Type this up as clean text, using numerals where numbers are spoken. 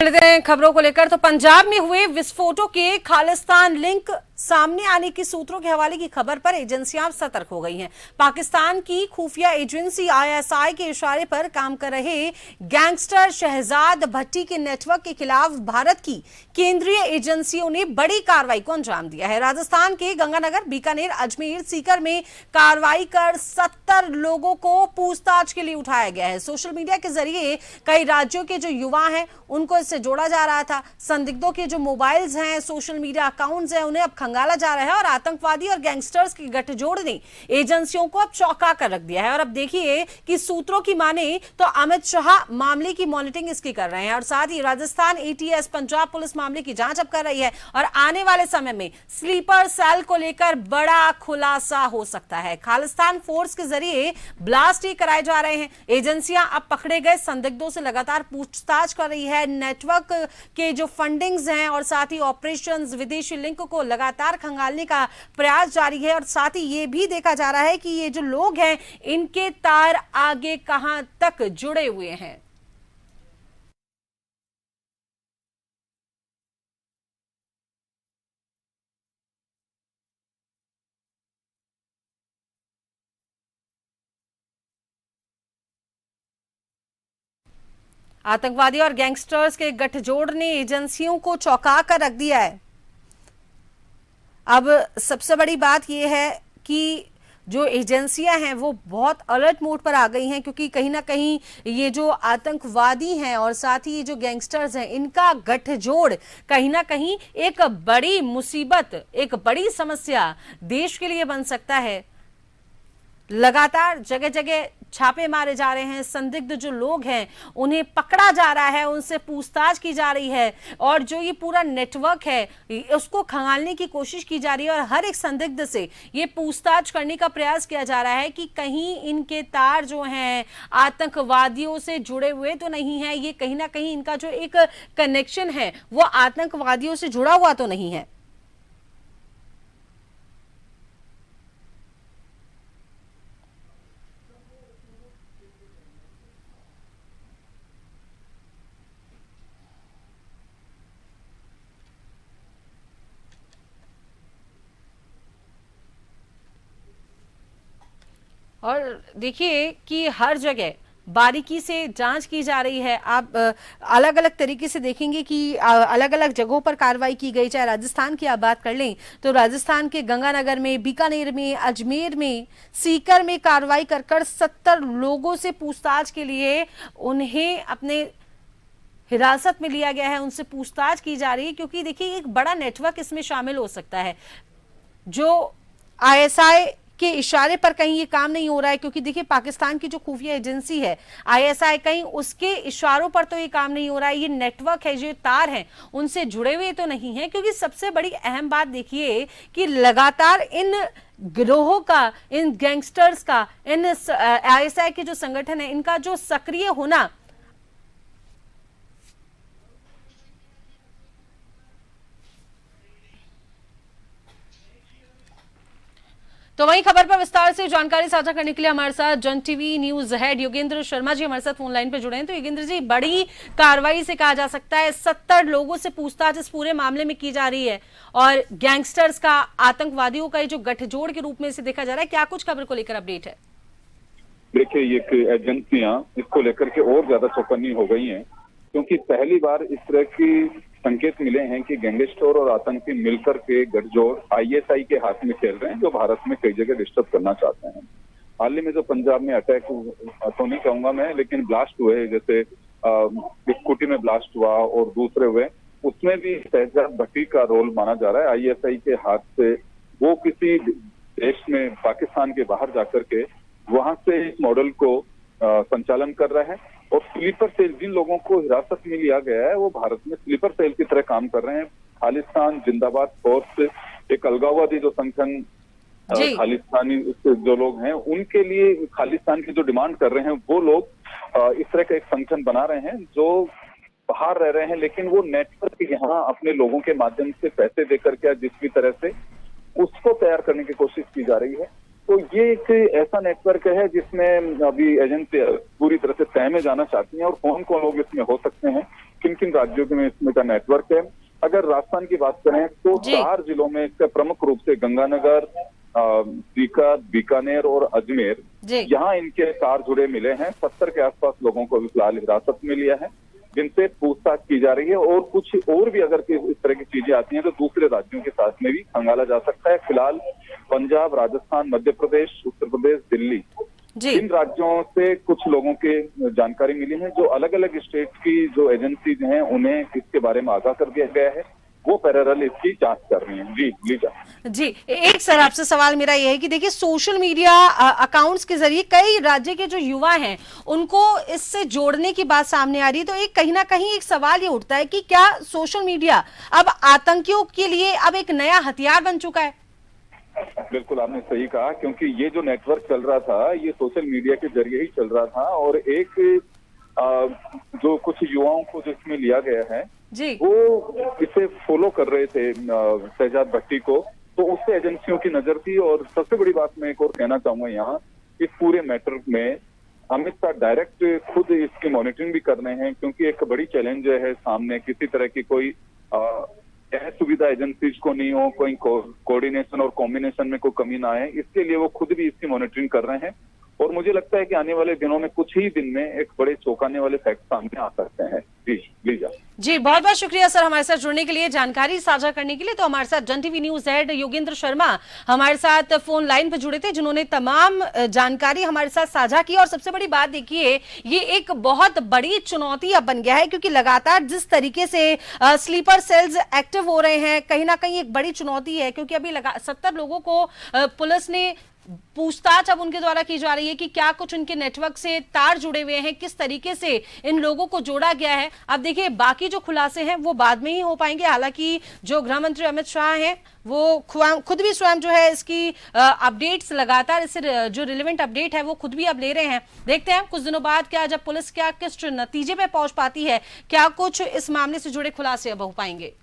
लेते हैं खबरों को लेकर। तो पंजाब में हुए विस्फोटों के खालिस्तान लिंक सामने आने की सूत्रों के हवाले की खबर पर एजेंसियां सतर्क हो गई हैं। पाकिस्तान की खुफिया एजेंसी आईएसआई के इशारे पर काम कर रहे गैंगस्टर शहजाद भट्टी के नेटवर्क के खिलाफ भारत की केंद्रीय एजेंसियों ने बड़ी कार्रवाई को अंजाम दिया है। राजस्थान के गंगानगर, बीकानेर, अजमेर, सीकर में कार्रवाई कर 70 लोगों को पूछताछ के लिए उठाया गया है। सोशल मीडिया के जरिए कई राज्यों के जो युवा हैं उनको इससे जोड़ा जा रहा था। संदिग्धों के जो मोबाइल्स हैं, सोशल मीडिया अकाउंट्स हैं, उन्हें अब खंगाला जा रहा है और आतंकवादी और गैंगस्टर्स की गठजोड़ ने एजेंसियों को अब चौंका कर रख दिया है। और अब देखिए कि सूत्रों की माने तो अमित शाह मामले की मॉनिटरिंग इसकी कर रहे हैं और साथ ही राजस्थान एटीएस, पंजाब पुलिस मामले की जांच अब कर रही है और आने वाले समय में स्लीपर सेल को लेकर बड़ा खुलासा हो सकता है। खालिस्तान फोर्स के जरिए ब्लास्ट ही कराए जा रहे हैं। एजेंसियां अब पकड़े गए संदिग्धों से लगातार पूछताछ कर रही है। नेटवर्क के जो फंडिंग्स हैं और साथ ही ऑपरेशंस, विदेशी लिंक को लगातार खंगालने का प्रयास जारी है और साथ ही ये भी देखा जा रहा है कि ये जो लोग हैं इनके तार आगे कहां तक जुड़े हुए हैं। आतंकवादी और गैंगस्टर्स के गठजोड़ ने एजेंसियों को चौंका कर रख दिया है। अब सबसे बड़ी बात यह है कि जो एजेंसियां हैं वो बहुत अलर्ट मोड पर आ गई हैं, क्योंकि कहीं ना कहीं ये जो आतंकवादी हैं और साथ ही ये जो गैंगस्टर्स हैं इनका गठजोड़ कहीं ना कहीं एक बड़ी मुसीबत, एक बड़ी समस्या देश के लिए बन सकता है। लगातार जगह जगह छापे मारे जा रहे हैं। संदिग्ध जो लोग हैं उन्हें पकड़ा जा रहा है, उनसे पूछताछ की जा रही है और जो ये पूरा नेटवर्क है उसको खंगालने की कोशिश की जा रही है और हर एक संदिग्ध से ये पूछताछ करने का प्रयास किया जा रहा है कि कहीं इनके तार जो हैं आतंकवादियों से जुड़े हुए तो नहीं है, ये कहीं ना कहीं इनका जो एक कनेक्शन है वो आतंकवादियों से जुड़ा हुआ तो नहीं है। और देखिए कि हर जगह बारीकी से जांच की जा रही है। आप अलग अलग तरीके से देखेंगे कि अलग अलग जगहों पर कार्रवाई की गई। चाहे राजस्थान की आप बात कर लें तो राजस्थान के गंगानगर में, बीकानेर में, अजमेर में, सीकर में कार्रवाई कर कर 70 लोगों से पूछताछ के लिए उन्हें अपने हिरासत में लिया गया है, उनसे पूछताछ की जा रही है। क्योंकि देखिए एक बड़ा नेटवर्क इसमें शामिल हो सकता है जो आईएसआई के इशारे पर कहीं ये काम नहीं हो रहा है, क्योंकि देखिए पाकिस्तान की जो खुफिया एजेंसी है आईएसआई, कहीं उसके इशारों पर तो ये काम नहीं हो रहा है। ये नेटवर्क है, जो तार हैं उनसे जुड़े हुए तो नहीं है। क्योंकि सबसे बड़ी अहम बात देखिए कि लगातार इन गिरोहों का, इन गैंगस्टर्स का, इन आईएसआई के जो संगठन है इनका जो सक्रिय होना, तो वही खबर पर विस्तार से जानकारी साझा करने के लिए हमारे साथ Jan TV news head Yogendra Sharma ji हमारे साथ फोन लाइन पर जुड़े हैं। तो योगेंद्र जी, बड़ी कार्रवाई से कहा जा सकता है, 70 लोगों से पूछताछ इस पूरे मामले में की जा रही है और गैंगस्टर्स का, आतंकवादियों का जो गठजोड़ के रूप में इसे देखा जा रहा है। क्या कुछ खबर को लेकर अपडेट है? देखिए, ये एजेंसियां इसको लेकर के और ज्यादा चौकन्नी हो गई हैं, क्योंकि पहली बार इस तरह की संकेत मिले हैं कि गैंगस्टर और आतंकी मिलकर के गठजोड़ आईएसआई के हाथ में खेल रहे हैं, जो भारत में कई जगह डिस्टर्ब करना चाहते हैं। हाल ही में जो पंजाब में अटैक तो नहीं कहूंगा मैं, लेकिन ब्लास्ट हुए, जैसे स्कूटी में ब्लास्ट हुआ और दूसरे हुए, उसमें भी शहजाद भट्टी का रोल माना जा रहा है। आईएसआई के हाथ से वो किसी देश में, पाकिस्तान के बाहर जाकर के वहां से इस मॉडल को संचालन कर रहा है। और स्लीपर सेल, जिन लोगों को हिरासत में लिया गया है वो भारत में स्लीपर सेल की तरह काम कर रहे हैं। खालिस्तान जिंदाबाद फोर्स, एक अलगाववादी जो संगठन, खालिस्तानी जो लोग हैं उनके लिए खालिस्तान की जो डिमांड कर रहे हैं वो लोग इस तरह का एक संगठन बना रहे हैं जो बाहर रह रहे हैं, लेकिन वो नेटवर्क यहाँ अपने लोगों के माध्यम से पैसे देकर के जिस भी तरह से उसको तैयार करने की कोशिश की जा रही है। तो ये एक ऐसा नेटवर्क है जिसमें अभी एजेंसी पूरी तरह से तय में जाना चाहती हैं और कौन कौन लोग इसमें हो सकते हैं, किन किन राज्यों में इसमें का नेटवर्क है। अगर राजस्थान की बात करें तो 4 जिलों में इसका प्रमुख रूप से गंगानगर, सीकर, बीकानेर और अजमेर, यहाँ इनके तार जुड़े मिले हैं। 70 के आसपास लोगों को फिलहाल हिरासत में लिया है, जिनसे पूछताछ की जा रही है। और कुछ और भी अगर इस तरह की चीजें आती हैं तो दूसरे राज्यों के साथ में भी खंगाला जा सकता है। फिलहाल पंजाब, राजस्थान, मध्य प्रदेश, उत्तर प्रदेश, दिल्ली, इन राज्यों से कुछ लोगों के जानकारी मिली है। जो अलग अलग स्टेट की जो एजेंसीज हैं उन्हें इसके बारे में आगाह कर दिया गया है, वो पैरेलल इसकी जांच कर रही हैं। जी लीजा जी, एक सर आपसे सवाल मेरा यह है कि देखिए सोशल मीडिया अकाउंट्स के जरिए कई राज्य के जो युवा हैं उनको इससे जोड़ने की बात सामने आ रही है, तो एक कहीं ना कहीं एक सवाल ये उठता है कि क्या सोशल मीडिया अब आतंकियों के लिए अब एक नया हथियार बन चुका है? बिल्कुल आपने सही कहा, क्योंकि ये जो नेटवर्क चल रहा था ये सोशल मीडिया के जरिए ही चल रहा था। और एक जो कुछ युवाओं को जिसमें लिया गया है जी, वो इसे फॉलो कर रहे थे शहजाद भट्टी को, तो उससे एजेंसियों की नजर थी। और सबसे बड़ी बात मैं एक और कहना चाहूंगा यहाँ, इस पूरे मैटर में अमित शाह डायरेक्ट खुद इसकी मॉनिटरिंग भी कर रहे हैं, क्योंकि एक बड़ी चैलेंज है सामने। किसी तरह की कोई सुविधा एजेंसीज को नहीं हो, कोई कोऑर्डिनेशन और कॉम्बिनेशन में कोई कमी ना आए, इसके लिए वो खुद भी इसकी मॉनिटरिंग कर रहे हैं। और मुझे लगता है कि आने वाले दिनों में कुछ ही दिन में एक बड़े चौंकाने वाले फैक्ट सामने आ सकते हैं। जी लीजा जी, बहुत बहुत शुक्रिया सर हमारे साथ जुड़ने के लिए, जानकारी साझा करने के लिए। तो हमारे साथ Jan TV news head Yogendra Sharma हमारे साथ फोन लाइन पर जुड़े थे, जिन्होंने तमाम जानकारी हमारे साथ साझा की। और सबसे बड़ी बात देखिए, ये एक बहुत बड़ी चुनौती अब बन गया है, क्योंकि लगातार जिस तरीके से स्लीपर सेल्स एक्टिव हो रहे हैं, कहीं ना कहीं एक बड़ी चुनौती है। क्योंकि अभी 70 लोगों को पुलिस ने पूछताछ अब उनके द्वारा की जा रही है कि क्या कुछ उनके नेटवर्क से तार जुड़े हुए हैं, किस तरीके से इन लोगों को जोड़ा गया है। अब देखिए बाकी जो खुलासे हैं वो बाद में ही हो पाएंगे। हालांकि जो गृह मंत्री अमित शाह हैं वो खुद भी स्वयं जो है इसकी अपडेट्स लगातार, इससे जो रिलेवेंट अपडेट है वो खुद भी अब ले रहे हैं। देखते हैं कुछ दिनों बाद क्या जब पुलिस क्या किस नतीजे पे पहुंच पाती है, क्या कुछ इस मामले से जुड़े खुलासे अब हो पाएंगे।